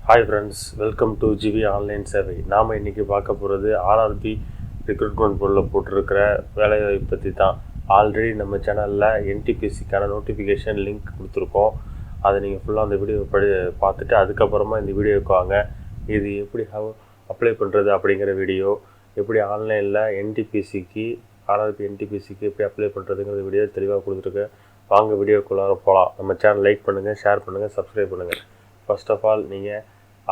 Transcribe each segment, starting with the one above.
Hi friends, welcome to GV online சேவை. நாம் இன்றைக்கி பார்க்க போகிறது ஆர்ஆர்பி ரெக்ரூட்மெண்ட் போர்டில் போட்டிருக்கிற வேலைவாய்ப்பு பற்றி தான். ஆல்ரெடி நம்ம சேனலில் என்டிபிசிக்கான நோட்டிஃபிகேஷன் லிங்க் கொடுத்துருக்கோம். அதை நீங்கள் ஃபுல்லாக அந்த வீடியோ பார்த்துட்டு அதுக்கப்புறமா இந்த வீடியோவுக்கு வாங்க. இது எப்படி அப்ளை பண்ணுறது அப்படிங்கிற வீடியோ, எப்படி ஆன்லைனில் என்டிபிசிக்கு ஆர்ஆர்பி என்டிபிசிக்கு எப்படி அப்ளை பண்ணுறதுங்கிற வீடியோ தெளிவாக கொடுத்துருக்கேன். வாங்க வீடியோக்குள்ளார போகலாம். நம்ம சேனல் லைக் பண்ணுங்கள், ஷேர் பண்ணுங்கள், சப்ஸ்கிரைப் பண்ணுங்கள். ஃபர்ஸ்ட் ஆஃப் ஆல் நீங்கள்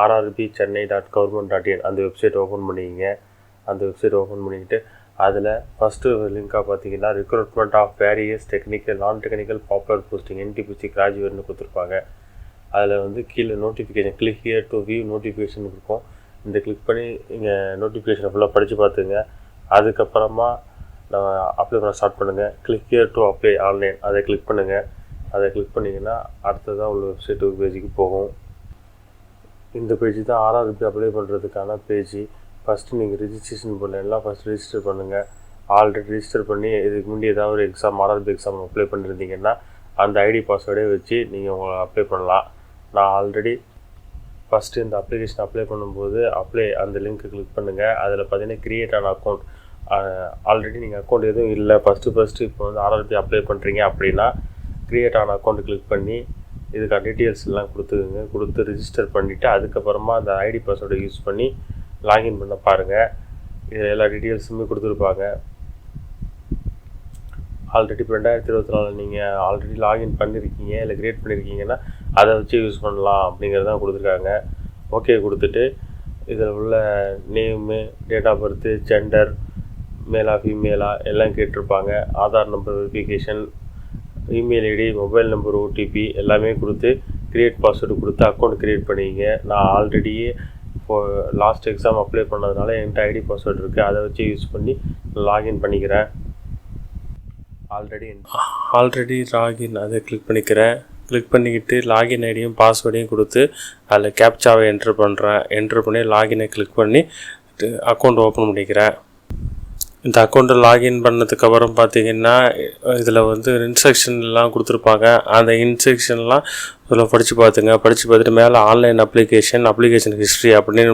rrbchennai.government.in அந்த வெப்சைட் ஓப்பன் பண்ணிக்கிங்க. அந்த வெப்சைட் ஓப்பன் பண்ணிக்கிட்டு அதில் ஃபஸ்ட்டு லிங்காக பார்த்தீங்கன்னா ரெக்ரூட்மெண்ட் ஆஃப் வேரியஸ் டெக்னிக்கல் நான் டெக்னிக்கல் பாப்புலர் போஸ்டிங் என்டிபிசி கிராஜுவேட்னு கொடுத்துருப்பாங்க. அதில் கீழே notification click here to view notification இருக்கும். இந்த கிளிக் பண்ணி இங்கே நோட்டிஃபிகேஷனை ஃபுல்லாக படித்து பார்த்துங்க. அதுக்கப்புறமா நம்ம அப்ளை பண்ண ஸ்டார்ட் பண்ணுங்கள். Click here to apply online அதை கிளிக் பண்ணுங்கள். அதை கிளிக் பண்ணிங்கன்னா அடுத்ததாக உள்ள வெப்சைட்டு பேஜுக்கு போகும். இந்த பேஜ் தான் ஆர்ஆர்பி அப்ளை பண்ணுறதுக்கான பேஜ். ஃபஸ்ட்டு நீங்கள் ரிஜிஸ்ட்ரேஷன் பண்ணலாம். ஃபஸ்ட் ரிஜிஸ்டர் பண்ணுங்கள். ஆல்ரெடி ரிஜிஸ்டர் பண்ணி இதுக்கு முன்னாடி ஏதாவது ஒரு எக்ஸாம் ஆர்ஆர்பி எக்ஸாம் அப்ளை பண்ணியிருந்தீங்கன்னா அந்த ஐடி பாஸ்வேர்டே வச்சு நீங்கள் உங்களை அப்ளை பண்ணலாம். நான் ஆல்ரெடி ஃபஸ்ட்டு இந்த அப்ளிகேஷன் அப்ளை பண்ணும்போது அந்த லிங்க்கு கிளிக் பண்ணுங்கள். அதில் பார்த்தீங்கன்னா க்ரியேட் ஆன அக்கௌண்ட், ஆல்ரெடி நீங்கள் அக்கௌண்ட் எதுவும் இல்லை, ஃபஸ்ட்டு இப்போ ஆர்ஆர்பி அப்ளை பண்ணுறீங்க அப்படின்னா க்ரியேட் ஆன அக்கௌண்ட்டு கிளிக் பண்ணி இதுக்கான டீட்டெயில்ஸ் எல்லாம் கொடுத்து ரிஜிஸ்டர் பண்ணிவிட்டு அதுக்கப்புறமா அந்த ஐடி பாஸ்வேர்டை யூஸ் பண்ணி லாகின் பண்ண பாருங்கள். இதில் எல்லா டீட்டெயில்ஸுமே கொடுத்துருப்பாங்க. ஆல்ரெடி இப்போ 2024 நீங்கள் ஆல்ரெடி லாகின் பண்ணியிருக்கீங்க இல்லை க்ரியேட் பண்ணியிருக்கீங்கன்னா அதை வச்சு யூஸ் பண்ணலாம் அப்படிங்கிறதான் கொடுத்துருக்காங்க. ஓகே கொடுத்துட்டு இதில் உள்ள name, date of birth, gender, மேலா ஃபீமேலா எல்லாம் கேட்டிருப்பாங்க. Aadhaar number verification, email ID, mobile number, OTP எல்லாமே கொடுத்து க்ரியேட் பாஸ்வேர்டு கொடுத்து அக்கௌண்ட் க்ரியேட் பண்ணிங்க. நான் ஆல்ரெடியே லாஸ்ட் எக்ஸாம் அப்ளை பண்ணதுனால என்கிட்ட ஐடி பாஸ்வேர்டு இருக்குது, அதை வச்சு யூஸ் பண்ணி லாகின் பண்ணிக்கிறேன். ஆல்ரெடி லாகின் அதை கிளிக் பண்ணிக்கிறேன். கிளிக் பண்ணிக்கிட்டு லாகின் ஐடியும் பாஸ்வேர்டையும் கொடுத்து அதில் கேப்சாவை என்ட்ரு பண்ணி லாகினை கிளிக் பண்ணி அக்கௌண்ட் ஓப்பன் பண்ணிக்கிறேன். இந்த அக்கௌண்ட்டை லாகின் பண்ணதுக்கப்புறம் பார்த்தீங்கன்னா இதில் இன்ஸ்ட்ரக்ஷன்லாம் கொடுத்துருப்பாங்க. அந்த இன்ஸ்ட்ரக்ஷன்லாம் இதில் படித்து பார்த்துட்டு மேலே ஆன்லைன் அப்ளிகேஷன் ஹிஸ்ட்ரி அப்படின்னு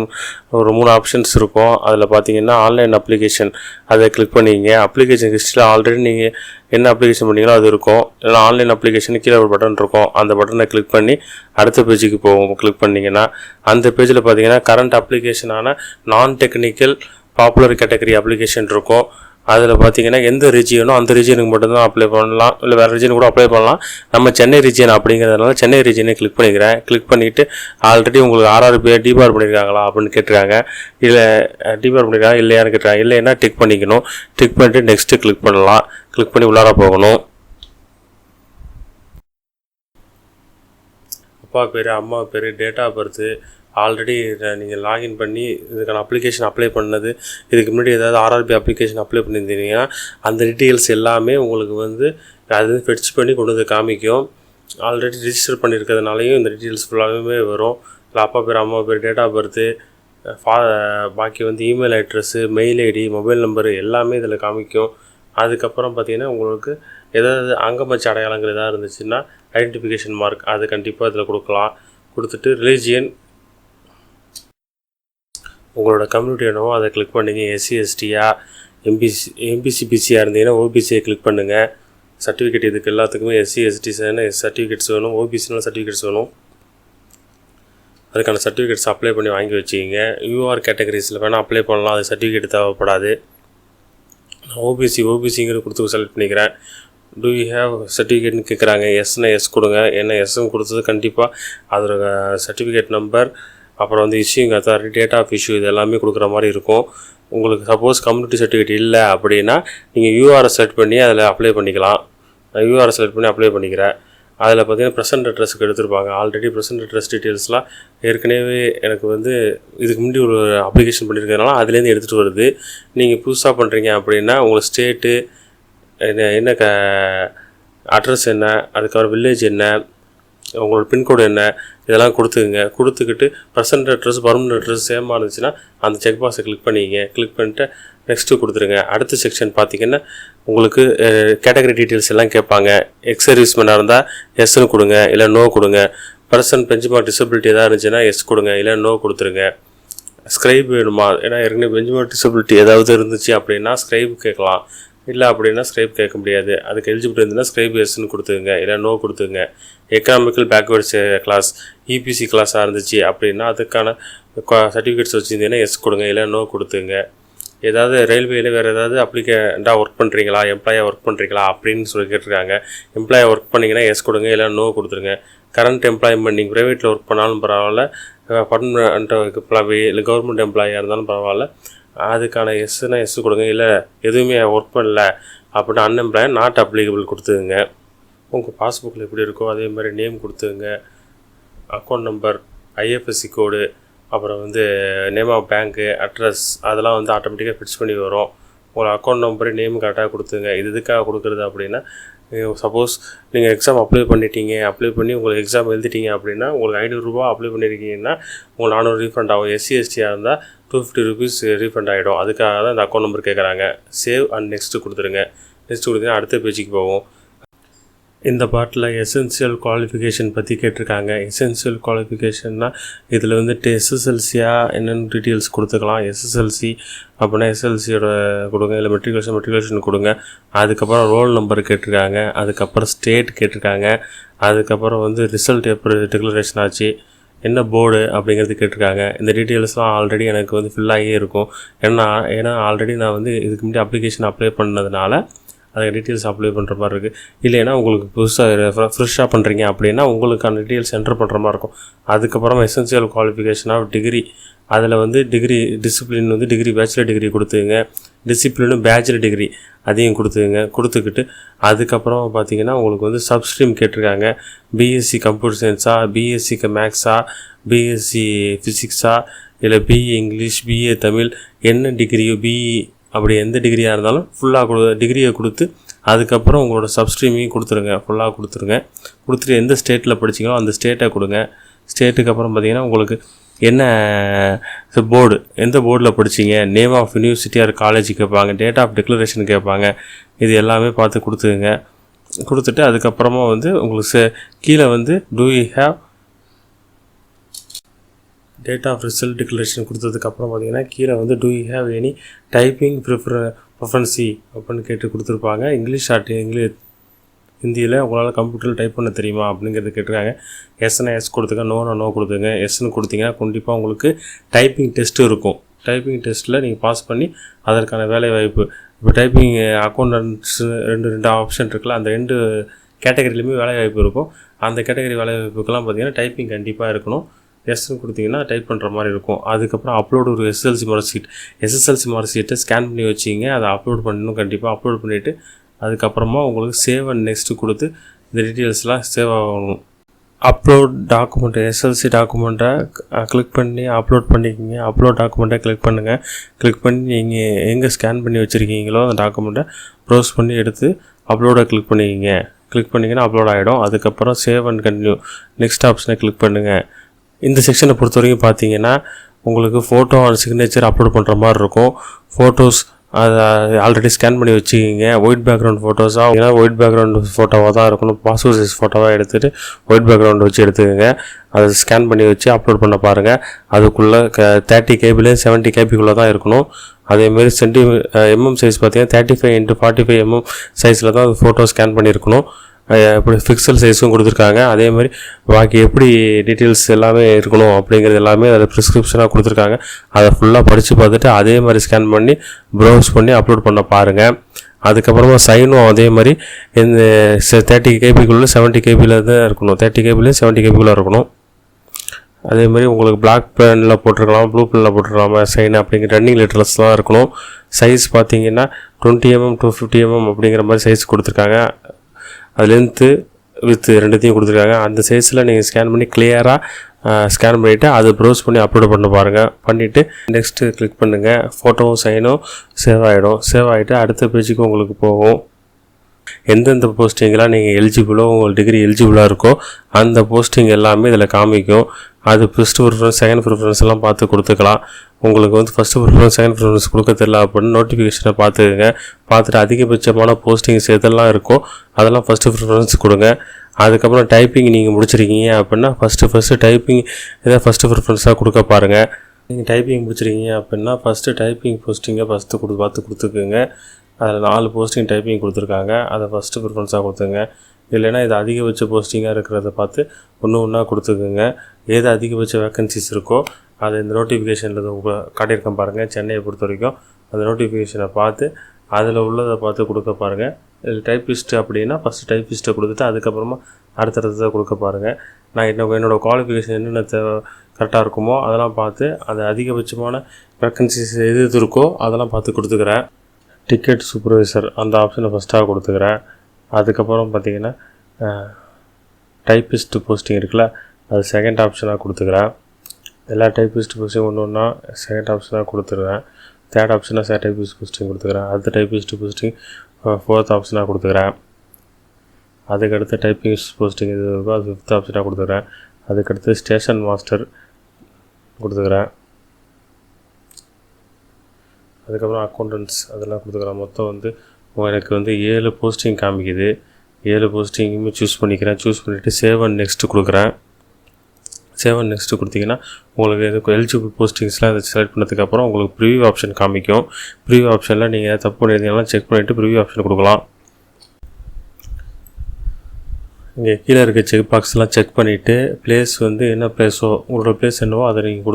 ஒரு 3 ஆப்ஷன்ஸ் இருக்கும். அதில் பார்த்தீங்கன்னா ஆன்லைன் அப்ளிகேஷன் அதை கிளிக் பண்ணிங்க. அப்ளிகேஷன் ஹிஸ்ட்ரியில் ஆல்ரெடி நீங்கள் என்ன அப்ளிகேஷன் பண்ணீங்களோ அது இருக்கும். இல்லை ஆன்லைன் அப்ளிகேஷன் கீழே ஒரு பட்டன் இருக்கும். அந்த பட்டனை கிளிக் பண்ணி அடுத்த பேஜுக்கு போகும். கிளிக் பண்ணிங்கன்னா அந்த பேஜில் பார்த்தீங்கன்னா கரண்ட் அப்ளிகேஷனான நான் டெக்னிக்கல் பாப்புலர் கேட்டகரி அப்ளிகேஷன் இருக்கும். அதில் பார்த்தீங்கன்னா எந்த ரீஜியனோ அந்த ரீஜியனுக்கு மட்டும்தான் அப்ளை பண்ணலாம், இல்லை வேறு ரீஜன் கூட அப்ளை பண்ணலாம். நம்ம சென்னை ரீஜியன் அப்படிங்கிறதுனால சென்னை ரீஜியனை கிளிக் பண்ணிக்கிறேன். கிளிக் பண்ணிவிட்டு ஆல்ரெடி உங்களுக்கு ஆர்ஆர்பி டிபார் பண்ணியிருக்காங்களா அப்படின்னு கேட்டிருக்காங்க. இல்லை டிபார் பண்ணியிருக்காங்க இல்லையான்னு கேட்டுறாங்க. இல்லைன்னா டிக் பண்ணிக்கணும். டிக் பண்ணிட்டு நெக்ஸ்ட்டு கிளிக் பண்ணலாம். கிளிக் பண்ணி உள்ளார போகணும். அப்பா பேர், அம்மா பேர், டேட் ஆஃப் பர்த்து, ஆல்ரெடி நீங்கள் லாகின் பண்ணி இதுக்கான அப்ளிகேஷன் அப்ளை பண்ணது, இதுக்கு முன்னாடி ஏதாவது ஆர்ஆர்பி அப்ளிகேஷன் அப்ளை பண்ணியிருந்தீங்கன்னா அந்த டீட்டெயில்ஸ் எல்லாமே உங்களுக்கு அது ஃபெட்ச் பண்ணி கொண்டு வந்து காமிக்கும். ஆல்ரெடி ரிஜிஸ்டர் பண்ணியிருக்கிறதுனாலையும் இந்த டீட்டெயில்ஸ் ஃபுல்லாகவே வரும். இல்லை அப்பா பேர், அம்மா பேர், டேட் ஆஃப் பர்த்து, பாக்கி email address, mail ID, mobile number எல்லாமே இதில் காமிக்கும். அதுக்கப்புறம் பார்த்தீங்கன்னா உங்களுக்கு ஏதாவது அங்கமச்ச அடையாளங்கள் எதாவது இருந்துச்சுன்னா ஐடென்டிஃபிகேஷன் மார்க் அது கண்டிப்பாக இதில் கொடுக்கலாம். கொடுத்துட்டு ரிலீஜியன் உங்களோட கம்யூனிட்டி என்னவோ அதை கிளிக் பண்ணிங்க. எஸ்சி எஸ்டியா, எம்பிசி பிசியாக இருந்தீங்கன்னா ஓபிசியை கிளிக் பண்ணுங்கள். சர்டிஃபிகேட் இதுக்கு எல்லாத்துக்குமே எஸ்சி எஸ்டி சர்டிஃபிகேட்ஸ் வேணும், ஓபிசினாலும் சர்டிஃபிகேட்ஸ் வேணும். அதுக்கான சர்டிஃபிகேட்ஸ் அப்ளை பண்ணி வாங்கி வச்சுக்கிங்க. யூஆர் கேட்டகரிஸில் வேணால் அப்ளை பண்ணலாம், அது சர்டிஃபிகேட் தேவைப்படாது. நான் ஓபிசிங்கிற கொடுத்து செலக்ட் பண்ணிக்கிறேன். டூ யூ ஹேவ் சர்டிஃபிகேட்னு கேட்குறாங்க. எஸ்னா எஸ் கொடுங்க. ஏன்னா எஸ்ன்னு கொடுத்தது கண்டிப்பாக அதோட சர்டிஃபிகேட் நம்பர், அப்புறம் issuing authority, date of issue இது எல்லாமே கொடுக்குற மாதிரி இருக்கும். உங்களுக்கு சப்போஸ் கம்யூனிட்டி சர்டிஃபிகேட் இல்லை அப்படின்னா நீங்கள் யூஆரை செலக்ட் பண்ணி அதில் அப்ளை பண்ணிக்கலாம். நான் யூஆரை செலக்ட் பண்ணி அப்ளை பண்ணிக்கிறேன். அதில் பார்த்தீங்கன்னா ப்ரெசென்ட் அட்ரஸுக்கு எடுத்துருப்பாங்க. ஆல்ரெடி ப்ரெசென்ட் அட்ரஸ் டீட்டெயில்ஸ்லாம் ஏற்கனவே எனக்கு இதுக்கு முன்னாடி ஒரு அப்ளிகேஷன் பண்ணியிருக்கிறதுனால அதுலேருந்து எடுத்துகிட்டு வருது. நீங்கள் புதுசாக பண்ணுறீங்க அப்படின்னா உங்கள் ஸ்டேட்டு என்ன அட்ரஸ் என்ன, அதுக்கப்புறம் வில்லேஜ் என்ன, உங்களோட பின்கோடு என்ன இதெல்லாம் கொடுத்துக்கிட்டு ப்ரெசென்ட் அட்ரஸ் பர்மனெண்ட் அட்ரஸ் சேமாக இருந்துச்சுன்னா அந்த செக் பாக்ஸை கிளிக் பண்ணிங்க. கிளிக் பண்ணிட்டு நெக்ஸ்ட்டு கொடுத்துருங்க. அடுத்த செக்ஷன் பார்த்திங்கன்னா உங்களுக்கு கேட்டகரி டீட்டெயில்ஸ் எல்லாம் கேட்பாங்க. எக்ஸ் சர்வீஸ்மேனாக இருந்தால் எஸ்ன்னு கொடுங்க, இல்லை நோ கொடுங்க. பர்சன் பெஞ்ச்மார்க் டிசபிலிட்டி எதாவது இருந்துச்சுன்னா எஸ் கொடுங்க, இல்லை நோ கொடுத்துருங்க. ஸ்க்ரைப் வேணுமா, ஏன்னா ஏற்கனவே பெஞ்ச்மார்க் டிசபிலிட்டி ஏதாவது இருந்துச்சு அப்படின்னா ஸ்க்ரைப் கேட்கலாம், இல்லை அப்படின்னா ஸ்க்ரைப் கேட்க முடியாது. அதுக்கு எலிஜிபிள் இருந்ததுன்னா ஸ்க்ரைப் எஸ்ன்னு கொடுத்துங்க, இல்லை நோ கொடுத்துங்க. எக்கனாமிக்கல் பேக்வேர்ட்ஸ் கிளாஸ் இபிசி கிளாஸாக இருந்துச்சு அப்படின்னா அதுக்கான சர்டிஃபிகேட்ஸ் வச்சுருந்தீங்கன்னா எஸ் கொடுங்க, இல்லை நோ கொடுத்துங்க. ஏதாவது ரயில்வேயில் வேறு ஏதாவது அப்ளிகேண்டாக ஒர்க் பண்ணுறீங்களா, எம்ப்ளாயாக ஒர்க் பண்ணுறீங்களா அப்படின்னு சொல்லி கேட்டிருக்காங்க. எம்ப்ளாயாக ஒர்க் பண்ணிங்கன்னா எஸ் கொடுங்க, இல்லை நோ கொடுத்துருங்க. கரண்ட் எம்ப்ளாய்மெண்ட் நீங்கள் ப்ரைவேட்டில் ஒர்க் பண்ணாலும் பரவாயில்ல, பர்மனெண்ட் எம்ப்ளாயி இல்லை கவர்மெண்ட் எம்ப்ளாயாக இருந்தாலும் பரவாயில்ல, அதுக்கான எஸ்ஸுனா எஸ் கொடுங்க. இல்லை எதுவுமே ஒர்க் பண்ணல அப்படின்னா அன்எம்ப்ளாய் நாட் அப்ளிகபிள் கொடுத்துங்க. உங்கள் பாஸ்புக்கில் எப்படி இருக்கோ அதே மாதிரி நேம் கொடுத்துங்க, அக்கௌண்ட் நம்பர், ஐஎஃப்எஸ்சி கோடு, அப்புறம் நேம் ஆஃப் பேங்க்கு, அட்ரஸ் அதெல்லாம் ஆட்டோமேட்டிக்காக ஃபிக்ஸ் பண்ணி வரும். உங்கள் அக்கௌண்ட் நம்பரு நேம் கரெக்டாக கொடுத்துங்க. இது எதுக்காக கொடுக்குறது அப்படின்னா, சப்போஸ் நீங்கள் எக்ஸாம் அப்ளை பண்ணி உங்களுக்கு எக்ஸாம் எழுதிட்டீங்க அப்படின்னா உங்களுக்கு ₹500 அப்ளை பண்ணியிருக்கீங்கன்னா உங்களுக்கு ₹400 ரீஃபண்ட் ஆகும். எஸ்சிஎஸ்டியாக இருந்தால் ₹250 ரீஃபண்ட் ஆகிடும். அதுக்காக தான் இந்த அக்கௌண்ட் நம்பர் கேட்குறாங்க. சேவ் அண்ட் நெக்ஸ்ட்டு கொடுத்துருங்க. நெக்ஸ்ட் கொடுத்தீங்கன்னா அடுத்த பேஜுக்கு போவோம். இந்த பார்ட்டில் எசென்சியல் குவாலிஃபிகேஷன் பற்றி கேட்டிருக்காங்க. எசென்சியல் குவாலிஃபிகேஷன்னா இதில் எஸ்எஸ்எல்சியாக என்னென்னு டீட்டெயில்ஸ் கொடுத்துக்கலாம். எஸ்எஸ்எல்சி அப்படின்னா எஸ்எல்சியோட கொடுங்க, இல்லை மெட்ரிகுலேஷன் கொடுங்க. அதுக்கப்புறம் ரோல் நம்பர் கேட்டிருக்காங்க. அதுக்கப்புறம் ஸ்டேட் கேட்டிருக்காங்க. அதுக்கப்புறம் ரிசல்ட் எப்படி டிக்ளரேஷன் ஆச்சு, என்ன போர்டு அப்படிங்கிறது கேட்டிருக்காங்க. இந்த டீட்டெயில்ஸ்லாம் ஆல்ரெடி எனக்கு ஃபில் ஆகியே இருக்கும். ஏன்னா ஆல்ரெடி நான் இதுக்கு முன்னாடி அப்ளிகேஷன் அப்ளை பண்ணதுனால அதுக்கு டீட்டெயில்ஸ் அப்ளை பண்ணுற மாதிரி இருக்குது. இல்லைன்னா உங்களுக்கு ஃப்ரெஷ்ஷாக பண்ணுறீங்க அப்படின்னா உங்களுக்கான டீட்டெயில்ஸ் என்டர் பண்ணுற மாதிரி இருக்கும். அதுக்கப்புறம் எசென்சியல் குவாலிஃபிகேஷன் ஆஃப் டிகிரி, அதில் degree discipline degree bachelor degree கொடுத்துங்க, டிசிப்ளினும் பேச்சுலர் டிகிரி அதையும் கொடுத்துக்கிட்டு அதுக்கப்புறம் பார்த்தீங்கன்னா உங்களுக்கு சப்ஸ்ட்ரீம் கேட்டிருக்காங்க. பிஎஸ்சி கம்ப்யூட்டர் சயின்ஸா, பிஎஸ்சி மேக்ஸா, பிஎஸ்சி ஃபிசிக்ஸா, இல்லை பிஏ இங்கிலீஷ், பிஏ தமிழ், என்ன டிகிரியோ பிஇ அப்படி எந்த டிகிரியாக இருந்தாலும் ஃபுல்லாக டிகிரியை கொடுத்து அதுக்கப்புறம் உங்களோட சப்ஸ்ட்ரீமையும் ஃபுல்லாக கொடுத்துட்டு எந்த ஸ்டேட்டில் படிச்சிங்களோ அந்த ஸ்டேட்டை கொடுங்க. ஸ்டேட்டுக்கு அப்புறம் பார்த்தீங்கன்னா உங்களுக்கு என்ன போர்டு, எந்த போர்டில் படிச்சிங்க, name of university or college கேட்பாங்க, டேட் ஆஃப் டிக்ளரேஷன் கேட்பாங்க. இது எல்லாமே பார்த்து கொடுத்துட்டு அதுக்கப்புறமா உங்களுக்கு கீழே do you have date of result declaration கொடுத்ததுக்கப்புறம் பார்த்தீங்கன்னா கீழே do you have any typing preference அப்படின்னு கொடுத்துருப்பாங்க. இங்கிலீஷ் ஹிந்தியில் உங்களால் கம்ப்யூட்டரில் டைப் பண்ண தெரியுமா அப்படிங்கிறது கேட்டிருக்காங்க. எஸ்னா எஸ் கொடுத்துங்க, நோ கொடுத்துங்க. எஸ்ன்னு கொடுத்தீங்கன்னா கண்டிப்பாக உங்களுக்கு டைப்பிங் டெஸ்ட்டு இருக்கும். டைப்பிங் டெஸ்ட்டில் நீங்கள் பாஸ் பண்ணி அதற்கான வேலை வாய்ப்பு, இப்போ டைப்பிங் அக்கௌண்டன்ட்ஸ் ரெண்டு ஆப்ஷன் இருக்குல்ல, அந்த 2 கேட்டகரியிலுமே வேலை வாய்ப்பு இருக்கும். அந்த கேட்டகரி வேலை வாய்ப்புக்கெல்லாம் பார்த்தீங்கன்னா டைப்பிங் கண்டிப்பாக இருக்கணும். எஸ்ன்னு கொடுத்தீங்கன்னா டைப் பண்ணுற மாதிரி இருக்கும். அதுக்கப்புறம் அப்லோடு ஒரு எஸ்எஸ்எல்சி மார்க் ஷீட்டை ஸ்கேன் பண்ணி வச்சிங்க, அதை அப்லோட் பண்ணணும். கண்டிப்பாக அப்லோட் பண்ணிவிட்டு அதுக்கப்புறமா உங்களுக்கு சேவ் அண்ட் நெக்ஸ்ட்டு கொடுத்து இந்த டீட்டெயில்ஸ்லாம் சேவ் ஆகணும். அப்லோட் டாக்குமெண்ட்டு, எஸ்எல்சி டாக்குமெண்ட்டை கிளிக் பண்ணி அப்லோட் பண்ணிக்கிங்க. அப்லோட் டாக்குமெண்ட்டை கிளிக் பண்ணுங்கள். கிளிக் பண்ணி நீங்கள் எங்கே ஸ்கேன் பண்ணி வச்சுருக்கீங்களோ அந்த டாக்குமெண்ட்டை ப்ரௌஸ் பண்ணி எடுத்து அப்லோடை கிளிக் பண்ணிங்கன்னா அப்லோட் ஆகிடும். அதுக்கப்புறம் சேவ் அண்ட் கண்டினியூ நெக்ஸ்ட் ஆப்ஷனை கிளிக் பண்ணுங்கள். இந்த செக்ஷனை பொறுத்த வரைக்கும் பார்த்தீங்கன்னா உங்களுக்கு ஃபோட்டோ அண்ட் சிக்னேச்சர் அப்லோட் பண்ணுற மாதிரி இருக்கும். ஃபோட்டோஸ் அதை ஆல்ரெடி ஸ்கேன் பண்ணி வச்சுக்கிங்க. ஒயிட் பேக்ரவுண்ட் ஃபோட்டோஸாக, ஏன்னா ஒயிட் பேக்ரவுண்ட் ஃபோட்டோவாக தான் இருக்கணும். பாஸ்போர்ட் சைஸ் ஃபோட்டோவாக எடுத்துகிட்டு ஒயிட் பேக்ரவுண்ட் வச்சு எடுத்துக்கோங்க. அதை ஸ்கேன் பண்ணி வச்சு அப்லோட் பண்ண பாருங்கள். அதுக்குள்ளே 30 KB 70 KBக்குள்ளே தான் இருக்கணும். அதேமாரி எம்எம் சைஸ் பார்த்தீங்கன்னா 35x45 mm சைஸில் தான் ஃபோட்டோ ஸ்கேன் பண்ணியிருக்கணும். இப்படி பிக்சல் சைஸும் கொடுத்துருக்காங்க. அதே மாதிரி பாக்கி எப்படி டீட்டெயில்ஸ் எல்லாமே இருக்கணும் அப்படிங்கிறது எல்லாமே அதில் ப்ரிஸ்கிரிப்ஷனாக கொடுத்துருக்காங்க. அதை ஃபுல்லாக படித்து பார்த்துட்டு அதே மாதிரி ஸ்கேன் பண்ணி ப்ரௌஸ் பண்ணி அப்லோட் பண்ண பாருங்கள். அதுக்கப்புறமா சைனும் அதே மாதிரி இந்த 30 KBக்குள்ளே 70 KBயில் தான் இருக்கணும். 30 KB 70 KBக்குள்ளே இருக்கணும். அதே மாதிரி உங்களுக்கு பிளாக் பெனில் போட்டிருக்கலாம், ப்ளூ பெனில் போட்டிருக்கலாமா சைன் அப்படிங்கிற ரன்னிங் லெட்டர்ஸ் தான் இருக்கணும். சைஸ் பார்த்தீங்கன்னா 20 mm to 50 mm அப்படிங்கிற மாதிரி சைஸ் கொடுத்துருக்காங்க. அது லென்த்து வித் ரெண்டுத்தையும் கொடுத்துருக்காங்க. அந்த சைஸில் நீங்கள் ஸ்கேன் பண்ணி கிளியராக ஸ்கேன் பண்ணிவிட்டு அதை ப்ரௌஸ் பண்ணி அப்லோட் பண்ண பாருங்கள். பண்ணிவிட்டு நெக்ஸ்ட்டு கிளிக் பண்ணுங்கள். ஃபோட்டோவும் சைனும் சேவ் ஆகிடும். சேவ் ஆகிட்டு அடுத்த பேஜுக்கு உங்களுக்கு போகும். எந்தெந்த போஸ்டிங்கெலாம் நீங்கள் எலிஜிபிளோ, உங்கள் டிகிரி எலிஜிபிளாக இருக்கோ அந்த போஸ்டிங் எல்லாமே இதில் காமிக்கும். அது ஃபஸ்ட்டு ப்ரிஃபரன்ஸ், செகண்ட் ப்ரிஃபரன்ஸ் எல்லாம் பார்த்து கொடுத்துக்கலாம். உங்களுக்கு ஃபஸ்ட்டு ப்ரிஃபரன்ஸ், செகண்ட் ப்ரிஃபரன்ஸ் கொடுக்க தெரியல அப்படின்னு நோட்டிஃபிகேஷனை பார்த்துக்கங்க. பார்த்துட்டு அதிகபட்சமான போஸ்டிங்ஸ் எதெல்லாம் இருக்கோ அதெல்லாம் ஃபஸ்ட்டு ப்ரிஃபரன்ஸ் கொடுங்க. அதுக்கப்புறம் டைப்பிங் நீங்கள் முடிச்சிருக்கீங்க அப்படின்னா ஃபஸ்ட்டு டைப்பிங் இதை ஃபஸ்ட்டு ப்ரிஃபரன்ஸாக கொடுக்க பாருங்கள். நீங்கள் டைப்பிங் முடிச்சிருக்கீங்க அப்படின்னா ஃபஸ்ட்டு டைப்பிங் போஸ்டிங்கை பார்த்து கொடுத்துக்குங்க. அதில் 4 போஸ்டிங் டைப்பிங் கொடுத்துருக்காங்க, அதை ஃபஸ்ட்டு ப்ரிஃபரன்ஸாக கொடுத்துங்க. இல்லைன்னா இது அதிகபட்ச போஸ்டிங்காக இருக்கிறத பார்த்து ஒன்றா கொடுத்துக்குங்க. ஏது அதிகபட்ச வேக்கன்சிஸ் இருக்கோ அதை இந்த நோட்டிஃபிகேஷனில் காட்டியிருக்கேன் பாருங்கள். சென்னையை பொறுத்த வரைக்கும் அந்த நோட்டிஃபிகேஷனை பார்த்து அதில் உள்ளதை பார்த்து கொடுக்க பாருங்கள். இது டைப்பிஸ்ட்டு அப்படின்னா ஃபஸ்ட்டு டைப்பிஸ்ட்டை கொடுத்துட்டு அதுக்கப்புறமா அடுத்தடுத்ததை கொடுக்க பாருங்கள். நான் என்னோடய குவாலிஃபிகேஷன் என்னென்ன கரெக்டாக இருக்குமோ அதெல்லாம் பார்த்து அது அதிகபட்சமான வேக்கன்சிஸ் எது இருக்கோ அதெல்லாம் பார்த்து கொடுத்துக்கிறேன். டிக்கெட் சூப்பர்வைசர் அந்த ஆப்ஷனை ஃபஸ்ட்டாக கொடுத்துக்கிறேன். அதுக்கப்புறம் பார்த்திங்கன்னா டைப்பிஸ்ட்டு போஸ்டிங் இருக்குல்ல, அது செகண்ட் ஆப்ஷனாக கொடுத்துக்கிறேன். எல்லா டைப்பிஸ்ட் போஸ்டிங் ஒன்றா செகண்ட் ஆப்ஷனாக கொடுத்துருவேன். தேர்ட் ஆப்ஷனாக டைப்பிஸ்ட் போஸ்டிங் கொடுத்துக்கிறேன். அடுத்த டைப்பிஸ்ட் போஸ்டிங் ஃபோர்த் ஆப்ஷனாக கொடுத்துக்கிறேன். அதுக்கடுத்து டைப்பிங் போஸ்டிங் இது இருக்கோ அது ஃபிஃப்த் ஆப்ஷனாக கொடுத்துக்கிறேன். அதுக்கடுத்து ஸ்டேஷன் மாஸ்டர் கொடுத்துக்கிறேன். அதுக்கப்புறம் அக்கௌண்டன்ஸ் அதெல்லாம் கொடுத்துக்கிறேன். மொத்தம் எனக்கு 7 போஸ்டிங் காமிக்குது. 7 போஸ்டிங்குமே சூஸ் பண்ணிவிட்டு சேவ் அண்ட் நெக்ஸ்ட்டு கொடுக்குறேன். சேவ் அண்ட் நெக்ஸ்ட்டு கொடுத்தீங்கன்னா உங்களுக்கு எலிஜிபிள் போஸ்டிங்ஸ்லாம் இதை செலக்ட் பண்ணதுக்கப்புறம் உங்களுக்கு ப்ரிவியூ ஆப்ஷன் காமிக்கும். ப்ரிவியூ ஆப்ஷனில் நீங்கள் தப்பு பண்ணியிருந்தீங்கன்னா செக் பண்ணிவிட்டு ப்ரிவியூ ஆப்ஷன் கொடுக்கலாம். இங்கே கீழே இருக்க செக் பாக்ஸ்லாம் செக் பண்ணிவிட்டு ப்ளேஸ் என்ன ப்ளேஸோ உங்களோட ப்ளேஸ் என்னவோ அதை நீங்கள்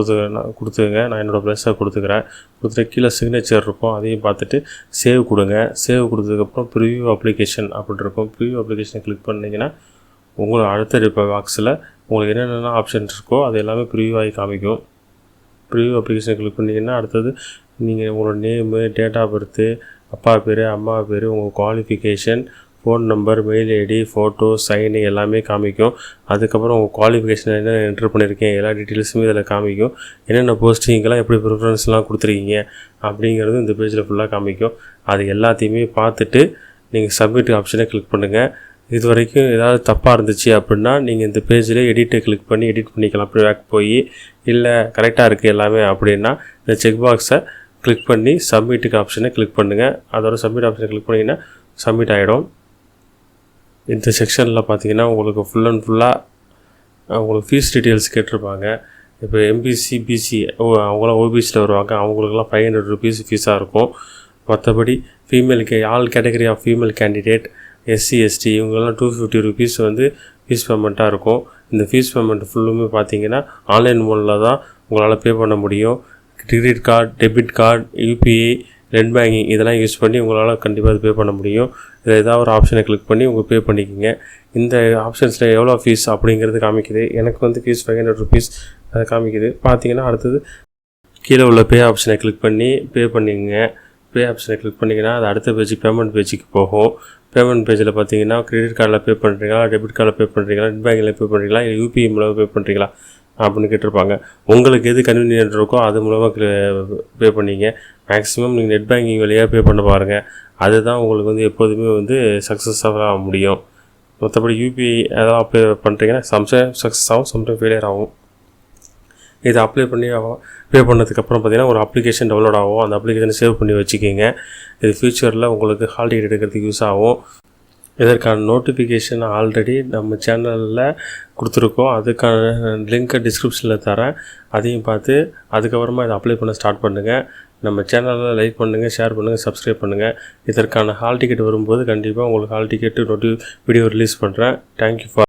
கொடுத்துங்க. நான் என்னோடய ப்ளேஸாக கொடுத்துட்டு கீழே சிக்னேச்சர் இருக்கும், அதையும் பார்த்துட்டு சேவ் கொடுங்க. சேவ் கொடுத்ததுக்கப்புறம் ப்ரிவியூ அப்ளிகேஷன் அப்படின்னு இருக்கும். ப்ரிவியூ அப்ளிகேஷனை கிளிக் பண்ணிங்கன்னா உங்களோட அடுத்த இருக்க பாக்ஸில் உங்களுக்கு என்னென்ன ஆப்ஷன்ஸ் இருக்கோ அது எல்லாமே ப்ரிவியூ ஆகி காமிக்கும். ப்ரிவியூ அப்ளிகேஷனை கிளிக் பண்ணிங்கன்னா அடுத்தது நீங்கள் உங்களோட நேமு, டேட் ஆஃப் பர்த்து, அப்பா பேர், அம்மா பேர், உங்கள் qualification, phone number, mail ID, photo, sign எல்லாமே காமிக்கும். அதுக்கப்புறம் உங்கள் குவாலிஃபிகேஷன் என்ன என்ட்ரு பண்ணியிருக்கேன் எல்லா டீட்டெயில்ஸுமே இதில் காமிக்கும். என்னென்ன போஸ்டிங்கெல்லாம் எப்படி ப்ரிஃபரன்ஸ்லாம் கொடுத்துருக்கீங்க அப்படிங்கிறது இந்த பேஜில் ஃபுல்லாக காமிக்கும். அது எல்லாத்தையுமே பார்த்துட்டு நீங்கள் சப்மிட் ஆப்ஷனை கிளிக் பண்ணுங்கள். இது வரைக்கும் ஏதாவது தப்பாக இருந்துச்சு அப்படின்னா நீங்கள் இந்த பேஜில் எடிட்டை கிளிக் பண்ணி எடிட் பண்ணிக்கலாம். அப்படி பேக் போய் இல்லை கரெக்டாக இருக்குது எல்லாமே அப்படின்னா இந்த செக் பாக்ஸை கிளிக் பண்ணி சப்மிட்டுக்கு ஆப்ஷனை கிளிக் பண்ணுங்கள். அதோட சப்மிட் ஆப்ஷனை கிளிக் பண்ணிங்கன்னா சப்மிட் ஆகிடும். இந்த செக்ஷனில் பார்த்தீங்கன்னா உங்களுக்கு ஃபுல்லாக உங்களுக்கு ஃபீஸ் டீட்டெயில்ஸ் கேட்டிருப்பாங்க. இப்போ எம்பிசி, பிசி அவங்களாம் ஓபிசியில் வருவாங்க, அவங்களுக்குலாம் 500 ருபீஸ் ஃபீஸாக இருக்கும். மற்றபடி all category of female candidate, SC, ST இவங்கெல்லாம் 250 ருபீஸ் ஃபீஸ் பேமெண்ட்டாக இருக்கும். இந்த ஃபீஸ் பேமெண்ட் ஃபுல்லுமே பார்த்தீங்கன்னா ஆன்லைன் மோடில் தான் உங்களால் பே பண்ண முடியும். Credit card, debit card, UPI, net banking இதெல்லாம் யூஸ் பண்ணி உங்களால் கண்டிப்பாக அது பே பண்ண முடியும். இதில் ஏதாவது ஒரு ஆப்ஷனை கிளிக் பண்ணி உங்கள் பே பண்ணிக்கோங்க. இந்த ஆப்ஷன்ஸில் எவ்வளோ ஃபீஸ் அப்படிங்கிறது காமிக்குது. எனக்கு ஃபீஸ் 500 ருபீஸ் அதை காமிக்குது. பார்த்தீங்கன்னா அடுத்தது கீழே உள்ள பே ஆப்ஷனை கிளிக் பண்ணி பே பண்ணிக்கங்க. பே ஆப்ஷனை கிளிக் பண்ணிங்கன்னா அது அடுத்த பேஜ் பேமெண்ட் பேஜுக்கு போகும். பேமெண்ட் பேஜில் பார்த்தீங்கன்னா கிரெடிட் கார்டில் பே பண்ணுறீங்களா, டெபிட் கார்டில் பே பண்ணுறீங்களா, நெட் பேங்கில் பே பண்ணுறீங்களா, யூபிஐ மூலமாக பே பண்ணுறீங்களா அப்படின்னு கேட்டிருப்பாங்க. உங்களுக்கு எது கன்வீனியன்ட் இருக்கோ அது மூலமாக பே பண்ணிங்க. மேக்ஸிமம் நீங்கள் நெட் பேங்கிங் வழியாக பே பண்ண பாருங்கள். அதுதான் உங்களுக்கு எப்போதுமே சக்ஸஸாக ஆக முடியும். மற்றபடி யூபிஐ அதெல்லாம் அப்ளை பண்ணுறீங்கன்னா சம்டைம் சக்ஸஸ் ஆகும், சம்டைம் ஃபெயிலியர் ஆகும். இதை அப்ளை பண்ணி பே பண்ணதுக்கப்புறம் பார்த்தீங்கன்னா ஒரு அப்ளிகேஷன் டவுன்லோட் ஆகும். அந்த அப்ளிகேஷனை சேவ் பண்ணி வச்சுக்கிங்க. இது ஃபியூச்சரில் உங்களுக்கு ஹால் டிக்கெட் எடுக்கிறதுக்கு யூஸ் ஆகும். இதற்கான நோட்டிஃபிகேஷன் ஆல்ரெடி நம்ம சேனலில் கொடுத்துருக்கோம். அதுக்கான லிங்க்கை டிஸ்கிரிப்ஷனில் தரேன், அதையும் பார்த்து அதுக்கப்புறமா இதை அப்ளை பண்ண ஸ்டார்ட் பண்ணுங்கள். நம்ம சேனலில் லைக் பண்ணுங்கள், ஷேர் பண்ணுங்கள், சப்ஸ்கிரைப் பண்ணுங்கள். இதற்கான ஹால் டிக்கெட் வரும்போது கண்டிப்பாக உங்களுக்கு ஹால் டிக்கெட்டு வீடியோ ரிலீஸ் பண்ணுறேன். Thank you for